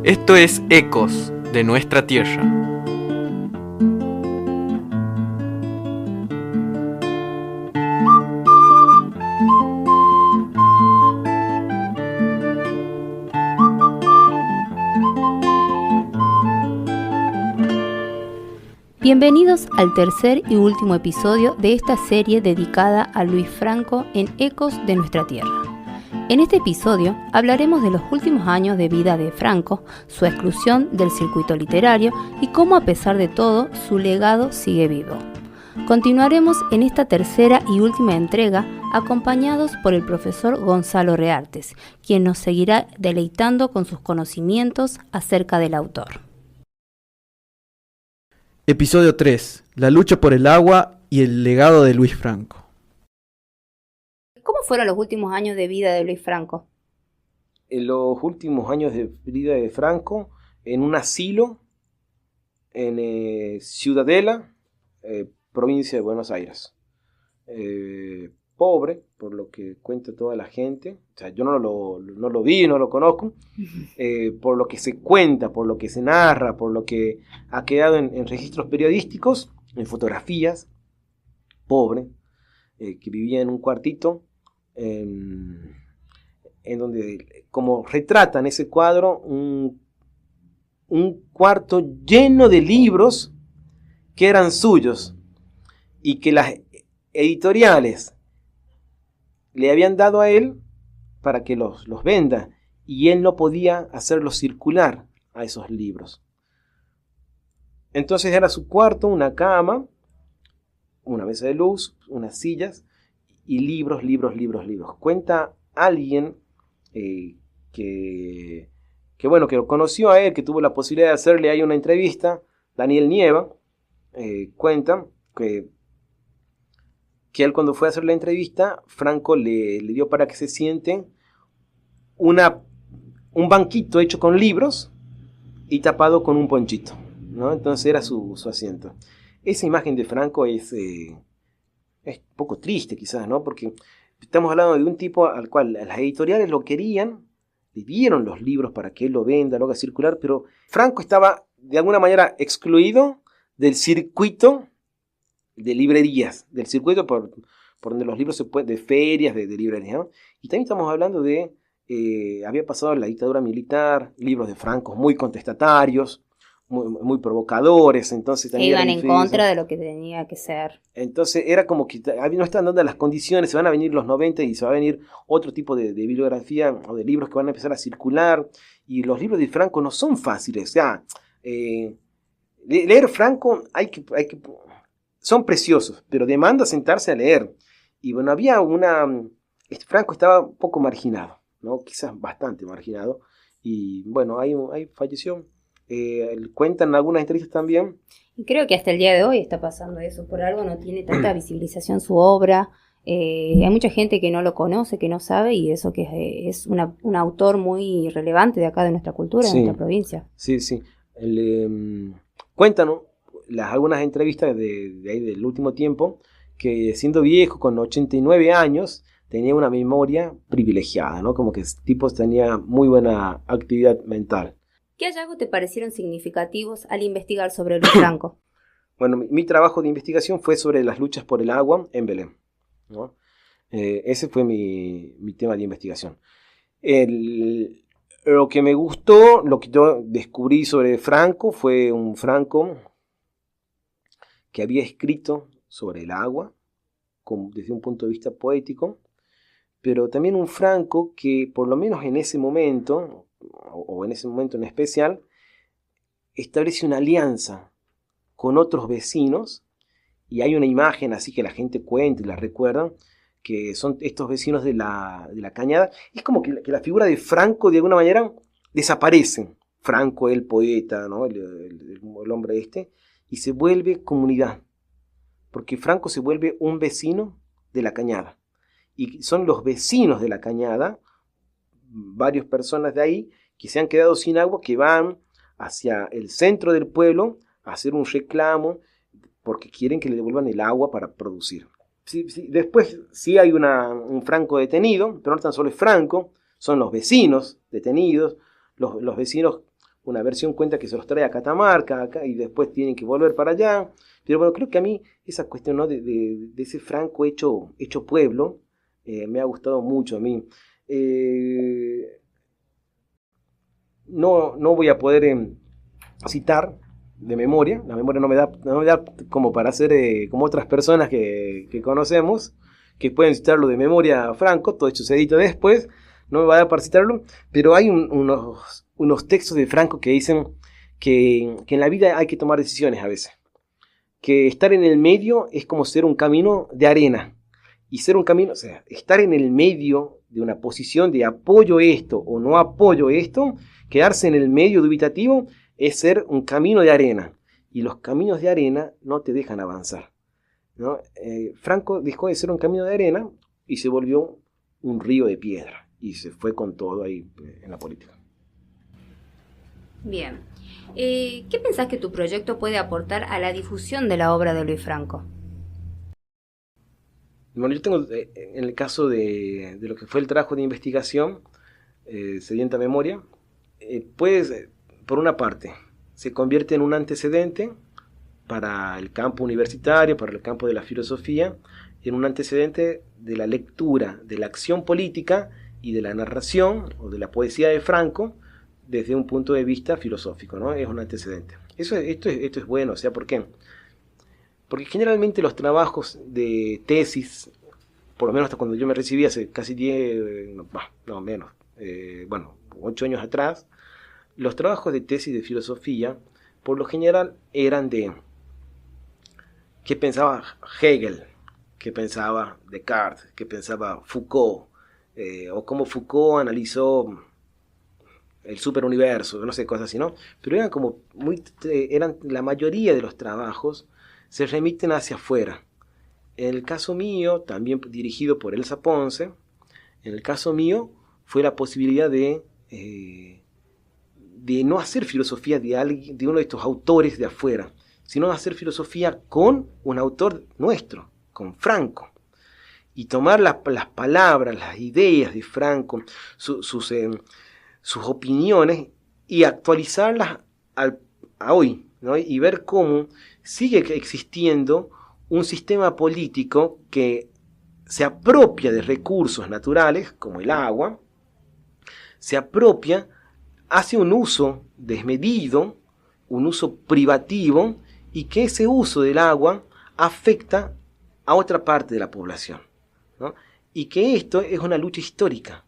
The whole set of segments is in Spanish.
Esto es Ecos de Nuestra Tierra. Bienvenidos al tercer y último episodio de esta serie dedicada a Luis Franco en Ecos de Nuestra Tierra. En este episodio hablaremos de los últimos años de vida de Franco, su exclusión del circuito literario y cómo a pesar de todo su legado sigue vivo. Continuaremos en esta tercera y última entrega acompañados por el profesor Gonzalo Reartes, quien nos seguirá deleitando con sus conocimientos acerca del autor. Episodio 3. La lucha por el agua y el legado de Luis Franco. ¿Cómo fueron los últimos años de vida de Luis Franco? En los últimos años de vida de Franco, en un asilo en Ciudadela, provincia de Buenos Aires. Pobre, por lo que cuenta toda la gente. O sea, yo no lo vi, no lo conozco. Por lo que se cuenta, por lo que se narra, por lo que ha quedado en registros periodísticos, en fotografías. Pobre, que vivía en un cuartito, en donde, como retratan ese cuadro, un cuarto lleno de libros que eran suyos y que las editoriales le habían dado a él para que los venda, y él no podía hacerlos circular a esos libros. Entonces era su cuarto, una cama, una mesa de luz, unas sillas y libros. Cuenta alguien que lo conoció a él, que tuvo la posibilidad de hacerle ahí una entrevista, Daniel Nieva, cuenta que él, cuando fue a hacer la entrevista, Franco le dio para que se siente un banquito hecho con libros y tapado con un ponchito, ¿no? Entonces era su asiento. Esa imagen de Franco es un poco triste quizás, ¿no? Porque estamos hablando de un tipo al cual las editoriales lo querían, le dieron los libros para que él lo venda, lo haga circular, pero Franco estaba de alguna manera excluido del circuito de librerías, del circuito por donde los libros se pueden, de ferias, de librerías, ¿no? Y también estamos hablando de, había pasado la dictadura militar, libros de Franco muy contestatarios, muy provocadores, entonces Que también iban en contra de lo que tenía que ser. Entonces era como que no están dando las condiciones, se van a venir los 90 y se va a venir otro tipo de bibliografía o de libros que van a empezar a circular, y los libros de Franco no son fáciles. O sea, leer Franco son preciosos, pero demanda sentarse a leer. Y bueno, Franco estaba un poco marginado, ¿no? Quizás bastante marginado, y bueno, ahí falleció. Cuentan algunas entrevistas también. Y creo que hasta el día de hoy está pasando eso, por algo no tiene tanta visibilización su obra. Hay mucha gente que no lo conoce, que no sabe, y eso que es un autor muy relevante de acá, de nuestra cultura, de nuestra provincia. Sí. Cuentan, ¿no?, algunas entrevistas de ahí del último tiempo, que siendo viejo, con 89 años, tenía una memoria privilegiada, ¿no? Como que el tipo tenía muy buena actividad mental. ¿Qué hallazgos te parecieron significativos al investigar sobre Luis Franco? Bueno, mi trabajo de investigación fue sobre las luchas por el agua en Belén, ¿no? Ese fue mi tema de investigación. Lo que me gustó, lo que yo descubrí sobre Franco, fue un Franco que había escrito sobre el agua desde un punto de vista poético, pero también un Franco que, por lo menos en ese momento, o en ese momento en especial, establece una alianza con otros vecinos, y hay una imagen así que la gente cuenta y la recuerda, que son estos vecinos de la Cañada. Es como que la figura de Franco de alguna manera desaparece. Franco, el poeta, ¿no? el hombre y se vuelve comunidad, porque Franco se vuelve un vecino de la Cañada, y son los vecinos de la Cañada, varias personas de ahí que se han quedado sin agua, que van hacia el centro del pueblo a hacer un reclamo porque quieren que le devuelvan el agua para producir. Sí, después sí hay un Franco detenido, pero no tan solo es Franco, son los vecinos detenidos, los vecinos una versión cuenta que se los trae a Catamarca acá, y después tienen que volver para allá. Pero bueno, creo que a mí esa cuestión, ¿no? de ese Franco hecho pueblo me ha gustado mucho a mí. No voy a poder citar de memoria, la memoria no me da como para hacer como otras personas que conocemos, que pueden citarlo de memoria a Franco, todo hecho se edita después, no me va a dar para citarlo, pero hay unos textos de Franco que dicen que en la vida hay que tomar decisiones a veces, que estar en el medio es como ser un camino de arena, y ser un camino, o sea, estar en el medio de una posición de apoyo esto o no apoyo esto, quedarse en el medio dubitativo es ser un camino de arena, y los caminos de arena no te dejan avanzar, ¿no? Franco dejó de ser un camino de arena y se volvió un río de piedra, y se fue con todo ahí en la política. Bien. ¿Qué pensás que tu proyecto puede aportar a la difusión de la obra de Luis Franco? Bueno, yo tengo, en el caso de lo que fue el trabajo de investigación, Sedienta Memoria, pues, por una parte, se convierte en un antecedente para el campo universitario, para el campo de la filosofía, en un antecedente de la lectura, de la acción política y de la narración o de la poesía de Franco desde un punto de vista filosófico, ¿no? Es un antecedente. Esto es bueno, o sea, ¿por qué? Porque generalmente los trabajos de tesis, por lo menos hasta cuando yo me recibí hace casi 8 años atrás, los trabajos de tesis de filosofía, por lo general, eran de qué pensaba Hegel, qué pensaba Descartes, qué pensaba Foucault, o cómo Foucault analizó el superuniverso, no sé, cosas así, ¿no? Pero eran la mayoría de los trabajos se remiten hacia afuera. En el caso mío, también dirigido por Elsa Ponce, en el caso mío fue la posibilidad de no hacer filosofía de uno de estos autores de afuera, sino hacer filosofía con un autor nuestro, con Franco, y tomar las palabras, las ideas de Franco, sus opiniones, y actualizarlas a hoy, ¿no? Y ver cómo sigue existiendo un sistema político que se apropia de recursos naturales, como el agua, se apropia, hace un uso desmedido, un uso privativo, y que ese uso del agua afecta a otra parte de la población, ¿no? Y que esto es una lucha histórica,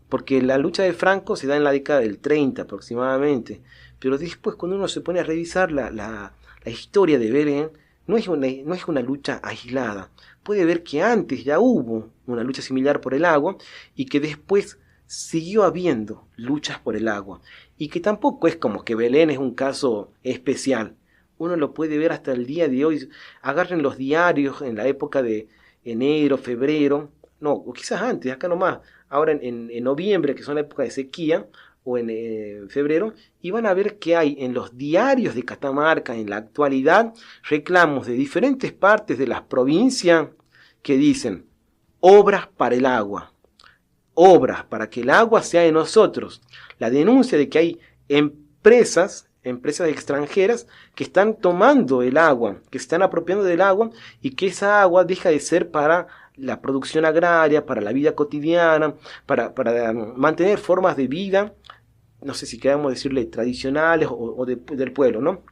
porque la lucha de Franco se da en la década del 30 aproximadamente, pero después cuando uno se pone a revisar la historia de Belén, no es una lucha aislada. Puede ver que antes ya hubo una lucha similar por el agua, y que después siguió habiendo luchas por el agua, y que tampoco es como que Belén es un caso especial. Uno lo puede ver hasta el día de hoy. Agarren los diarios en la época de enero, febrero, no, o quizás antes, acá nomás, ahora en noviembre, que son la época de sequía, o en febrero, y van a ver que hay en los diarios de Catamarca en la actualidad reclamos de diferentes partes de las provincias que dicen obras para el agua, obras para que el agua sea de nosotros. La denuncia de que hay empresas extranjeras que están tomando el agua, que se están apropiando del agua, y que esa agua deja de ser para la producción agraria, para la vida cotidiana, para mantener formas de vida, no sé si queramos decirle tradicionales o del pueblo, ¿no?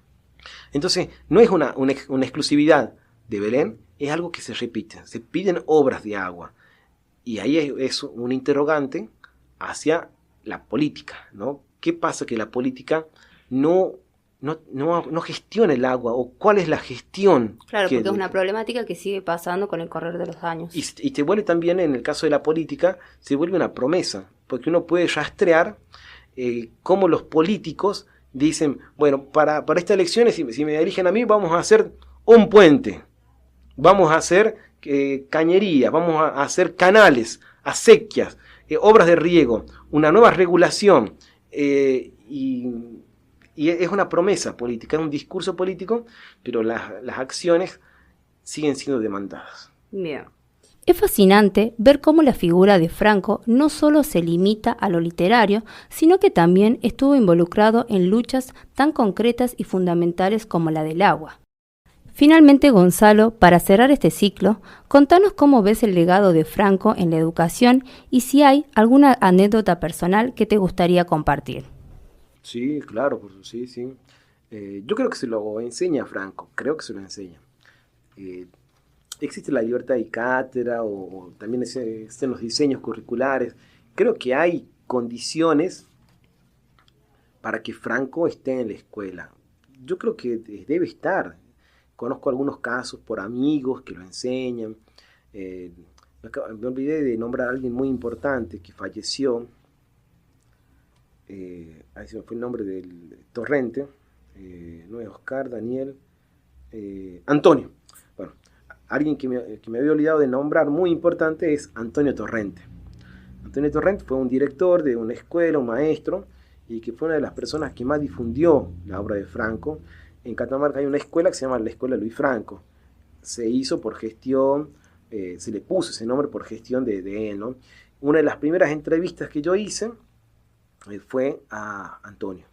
Entonces, no es una exclusividad de Belén, es algo que se repite, se piden obras de agua, y ahí es un interrogante hacia la política, ¿no? ¿Qué pasa que la política no gestiona el agua, o cuál es la gestión? Claro, porque es una problemática que sigue pasando con el correr de los años. Y se vuelve también, en el caso de la política, se vuelve una promesa, porque uno puede rastrear cómo los políticos dicen, bueno, para estas elecciones, si me eligen a mí, vamos a hacer un puente, vamos a hacer cañerías, vamos a hacer canales, acequias, obras de riego, una nueva regulación, y es una promesa política, es un discurso político, pero las acciones siguen siendo demandadas. Bien. Es fascinante ver cómo la figura de Franco no solo se limita a lo literario, sino que también estuvo involucrado en luchas tan concretas y fundamentales como la del agua. Finalmente, Gonzalo, para cerrar este ciclo, contanos cómo ves el legado de Franco en la educación y si hay alguna anécdota personal que te gustaría compartir. Sí, claro, sí, sí. Yo creo que se lo enseña Franco, creo que se lo enseña. Existe la libertad de cátedra o también existen los diseños curriculares. Creo que hay condiciones para que Franco esté en la escuela. Yo creo que debe estar. Conozco algunos casos por amigos que lo enseñan. Me olvidé de nombrar a alguien muy importante que falleció. Ahí se me fue el nombre del Torrente. No es Oscar, Daniel. Antonio. Bueno, alguien que me había olvidado de nombrar muy importante es Antonio Torrente. Antonio Torrente fue un director de una escuela, un maestro, y que fue una de las personas que más difundió la obra de Franco. En Catamarca hay una escuela que se llama la Escuela Luis Franco. Se hizo por gestión, se le puso ese nombre por gestión de él, ¿no? Una de las primeras entrevistas que yo hice fue a Antonio.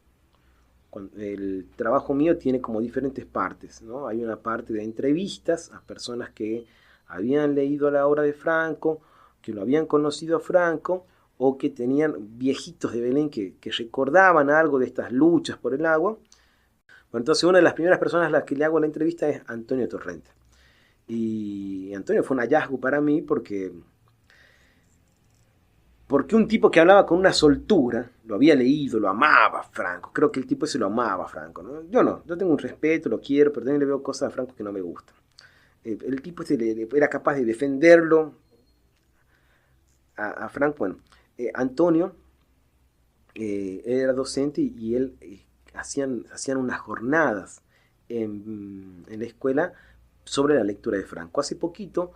El trabajo mío tiene como diferentes partes, ¿no? Hay una parte de entrevistas a personas que habían leído la obra de Franco, que lo habían conocido a Franco, o que tenían viejitos de Belén que recordaban algo de estas luchas por el agua. Bueno, entonces una de las primeras personas a las que le hago la entrevista es Antonio Torrente. Y Antonio fue un hallazgo para mí porque un tipo que hablaba con una soltura, lo había leído, lo amaba a Franco. Creo que el tipo ese lo amaba a Franco, ¿no? Yo no, yo tengo un respeto, lo quiero, pero también le veo cosas a Franco que no me gustan. El tipo ese era capaz de defenderlo a Franco. Bueno, Antonio era docente y él hacían unas jornadas en la escuela sobre la lectura de Franco. Hace poquito,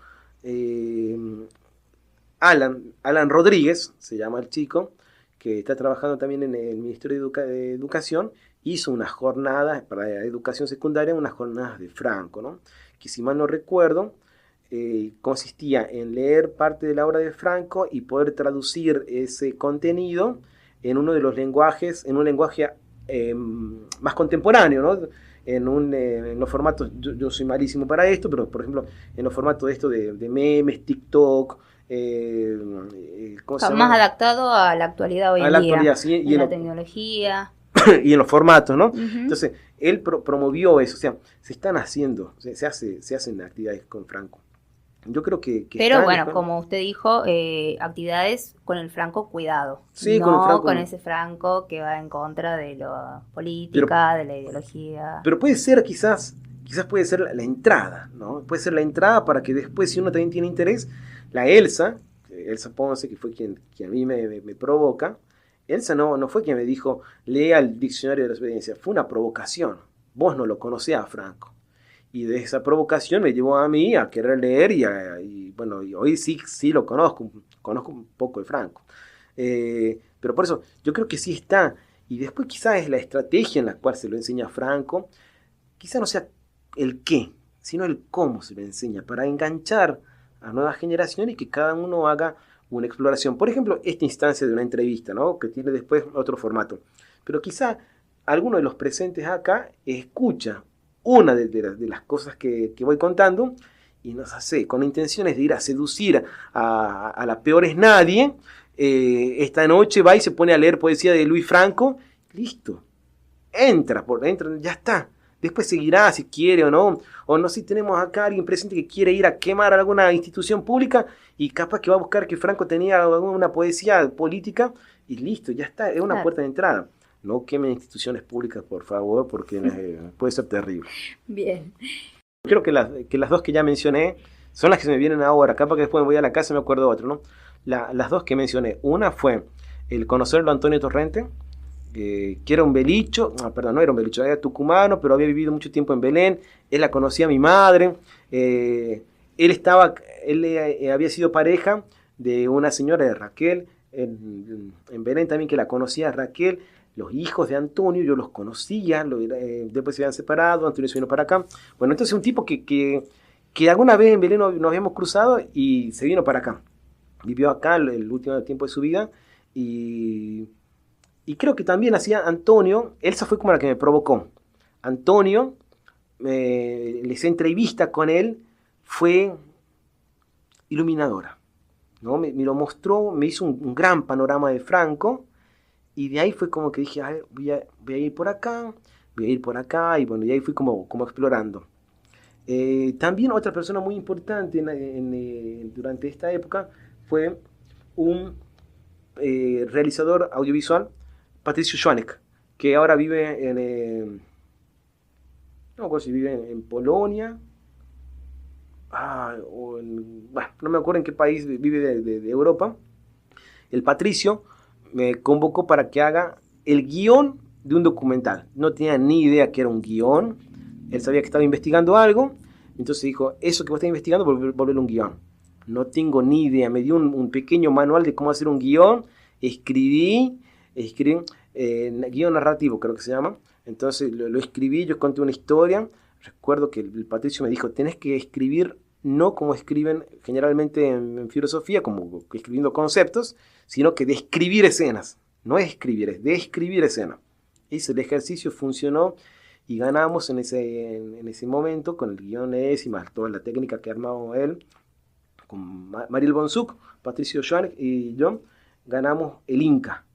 Alan Rodríguez, se llama el chico, que está trabajando también en el Ministerio de Educación, hizo unas jornadas para la educación secundaria, unas jornadas de Franco, ¿no? Que si mal no recuerdo, consistía en leer parte de la obra de Franco y poder traducir ese contenido en uno de los lenguajes, en un lenguaje más contemporáneo, ¿no? En los formatos, yo soy malísimo para esto, pero por ejemplo, en los formatos de esto de memes, TikTok, Más adaptado a la actualidad hoy en día. Actualidad, sí, y la tecnología. Y en los formatos, ¿no? Uh-huh. Entonces, él promovió eso, o sea, se están haciendo, se hacen actividades con Franco. Yo creo que pero bueno, como usted dijo, actividades con el Franco cuidado. Sí, no con ese Franco que va en contra de la política, de la ideología. Pero puede ser quizás puede ser la entrada, ¿no? Puede ser la entrada para que después, si uno también tiene interés, la Elsa Ponce, que fue quien a mí me provoca, Elsa no fue quien me dijo, lea el diccionario de la desobediencia, fue una provocación. Vos no lo conocías a Franco. Y de esa provocación me llevó a mí a querer leer y bueno, y hoy sí lo conozco un poco de Franco. Pero por eso, yo creo que sí está. Y después quizás es la estrategia en la cual se lo enseña a Franco. Quizás no sea el qué, sino el cómo se lo enseña, para enganchar a nuevas generaciones y que cada uno haga una exploración. Por ejemplo, esta instancia de una entrevista, ¿no? Que tiene después otro formato. Pero quizá alguno de los presentes acá escucha una de las cosas que voy contando y nos hace, con intenciones de ir a seducir a la peor es nadie, esta noche va y se pone a leer poesía de Luis Franco, listo, entra, ya está. Después seguirá si quiere o no si tenemos acá a alguien presente que quiere ir a quemar alguna institución pública y capaz que va a buscar que Franco tenía alguna poesía política y listo, ya está, es una puerta de entrada. No quemen instituciones públicas, por favor, porque puede ser terrible. Bien. Creo que las dos que ya mencioné son las que se me vienen ahora. Capaz que después me voy a la casa y me acuerdo de otro, ¿no? Las dos que mencioné. Una fue el conocerlo a Antonio Torrente, que era un belicho, no era un belicho, era tucumano, pero había vivido mucho tiempo en Belén. Él la conocía a mi madre. Él había sido pareja de una señora de Raquel, en Belén también, que la conocía a Raquel. Los hijos de Antonio, yo los conocía, después se habían separado, Antonio se vino para acá. Bueno, entonces un tipo que que alguna vez en Belén nos habíamos cruzado y se vino para acá. Vivió acá el último tiempo de su vida y creo que también hacía Antonio. Elsa fue como la que me provocó. Antonio, esa entrevista con él fue iluminadora, ¿no? Me lo mostró, me hizo un gran panorama de Franco y de ahí fue como que dije, voy a ir por acá, y bueno, y ahí fui como explorando. También otra persona muy importante durante esta época fue un realizador audiovisual, Patricio Schwanek, que ahora vive no me acuerdo si vive en Polonia, no me acuerdo en qué país vive de Europa. El Patricio me convocó para que haga el guión de un documental. No tenía ni idea que era un guión. Él sabía que estaba investigando algo, entonces dijo, eso que vos estás investigando, volverlo un guión. No tengo ni idea, me dio un pequeño manual de cómo hacer un guión, escribí guión narrativo creo que se llama, entonces lo escribí, yo conté una historia. Recuerdo que el Patricio me dijo, tenés que escribir no como escriben generalmente en filosofía, como escribiendo conceptos, sino que describir escenas. No es escribir, es describir escenas. Hice el ejercicio, funcionó y ganamos en ese momento con el guión ese y más toda la técnica que armó él, con Mariel Bonsuc, Patricio Schwanek y yo, ganamos el Inca,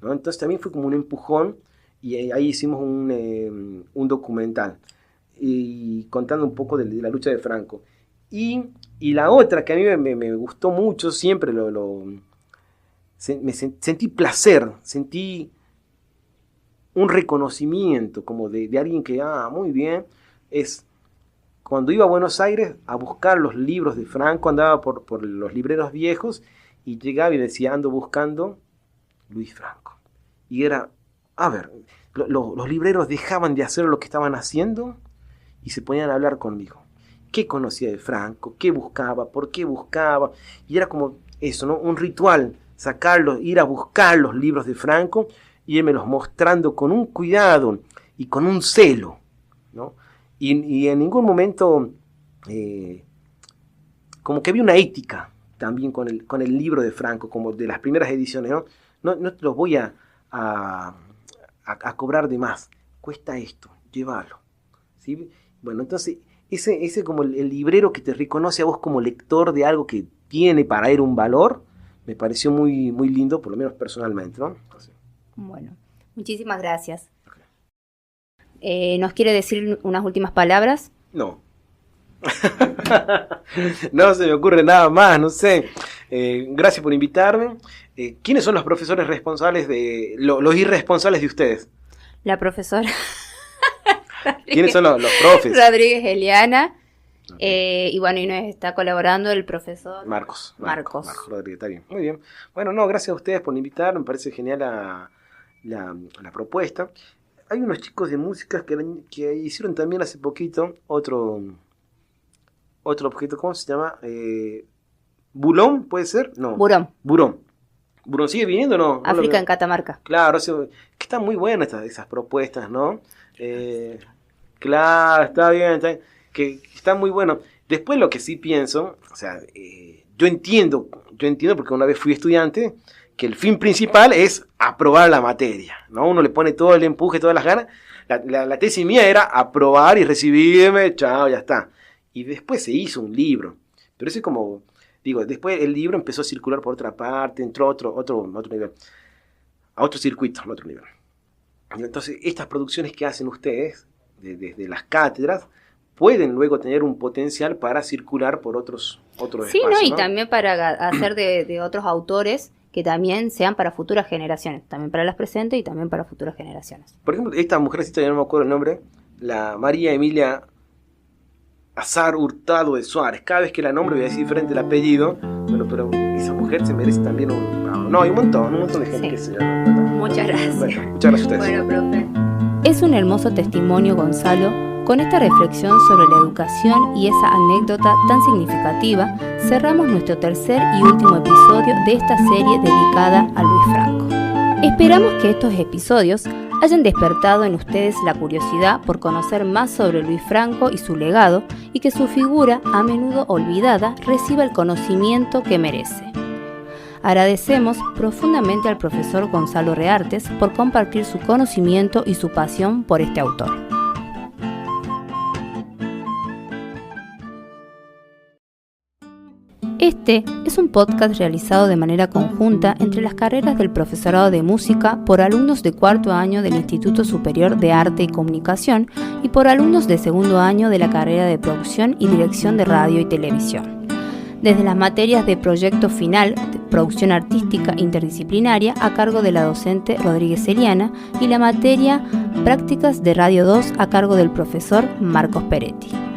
¿no? Entonces también fue como un empujón y ahí hicimos un documental y contando un poco de la lucha de Franco. Y la otra que a mí me gustó mucho, siempre sentí placer, sentí un reconocimiento como de alguien que, muy bien, es cuando iba a Buenos Aires a buscar los libros de Franco, andaba por los libreros viejos y llegaba y decía, ando buscando Luis Franco. Y era, los libreros dejaban de hacer lo que estaban haciendo y se ponían a hablar conmigo. ¿Qué conocía de Franco? ¿Qué buscaba? ¿Por qué buscaba? Y era como eso, ¿no? Un ritual, ir a buscar los libros de Franco y irmelos mostrando con un cuidado y con un celo, ¿no? Y en ningún momento como que había una ética también con el libro de Franco, como de las primeras ediciones, ¿no? No te los voy a cobrar de más, cuesta esto, llévalo, ¿sí? Bueno, entonces ese como el librero que te reconoce a vos como lector de algo que tiene para él un valor, me pareció muy, muy lindo, por lo menos personalmente, ¿no? Así. Bueno, muchísimas gracias. Okay. ¿Nos quiere decir unas últimas palabras? No. No se me ocurre nada más, no sé. Gracias por invitarme. ¿Quiénes son los profesores responsables los irresponsables de ustedes? La profesora. ¿Quiénes son los profes? Rodríguez Eliana. Okay. Y bueno, y nos está colaborando el profesor Marcos Rodríguez, está bien. Muy bien. Bueno, gracias a ustedes por invitarme, me parece genial la propuesta. Hay unos chicos de música que hicieron también hace poquito otro objeto, ¿cómo se llama? ¿Bulón puede ser? No. Burón. ¿Burón sigue viniendo o no? África en Catamarca. Claro, que están muy buenas esas propuestas, ¿no? Claro, está bien, que están muy buenos. Después lo que sí pienso, o sea, yo entiendo porque una vez fui estudiante, que el fin principal es aprobar la materia, ¿no? Uno le pone todo el empuje, todas las ganas. La tesis mía era aprobar y recibirme, chao, ya está. Y después se hizo un libro. Pero eso es como, digo, después el libro empezó a circular por otra parte, entró a otro nivel, a otro circuito, a otro nivel. Entonces, estas producciones que hacen ustedes, desde las cátedras, pueden luego tener un potencial para circular por otros espacios. Sí, y también para hacer de otros autores que también sean para futuras generaciones, también para las presentes y también para futuras generaciones. Por ejemplo, esta mujercita, ya no me acuerdo el nombre, la María Emilia Azar Hurtado de Suárez. Cada vez que la nombro voy a decir diferente el apellido, bueno, pero esa mujer se merece también hay un montón de gente que se llama. Muchas gracias. Bueno, muchas gracias a ustedes. Bueno, profe. Es un hermoso testimonio, Gonzalo. Con esta reflexión sobre la educación y esa anécdota tan significativa, cerramos nuestro tercer y último episodio de esta serie dedicada a Luis Franco. Esperamos que estos episodios hayan despertado en ustedes la curiosidad por conocer más sobre Luis Franco y su legado, y que su figura, a menudo olvidada, reciba el conocimiento que merece. Agradecemos profundamente al profesor Gonzalo Reartes por compartir su conocimiento y su pasión por este autor. Este es un podcast realizado de manera conjunta entre las carreras del Profesorado de Música por alumnos de cuarto año del Instituto Superior de Arte y Comunicación y por alumnos de segundo año de la carrera de Producción y Dirección de Radio y Televisión. Desde las materias de Proyecto Final, Producción Artística Interdisciplinaria a cargo de la docente Rodríguez Eliana y la materia Prácticas de Radio 2 a cargo del profesor Marcos Peretti.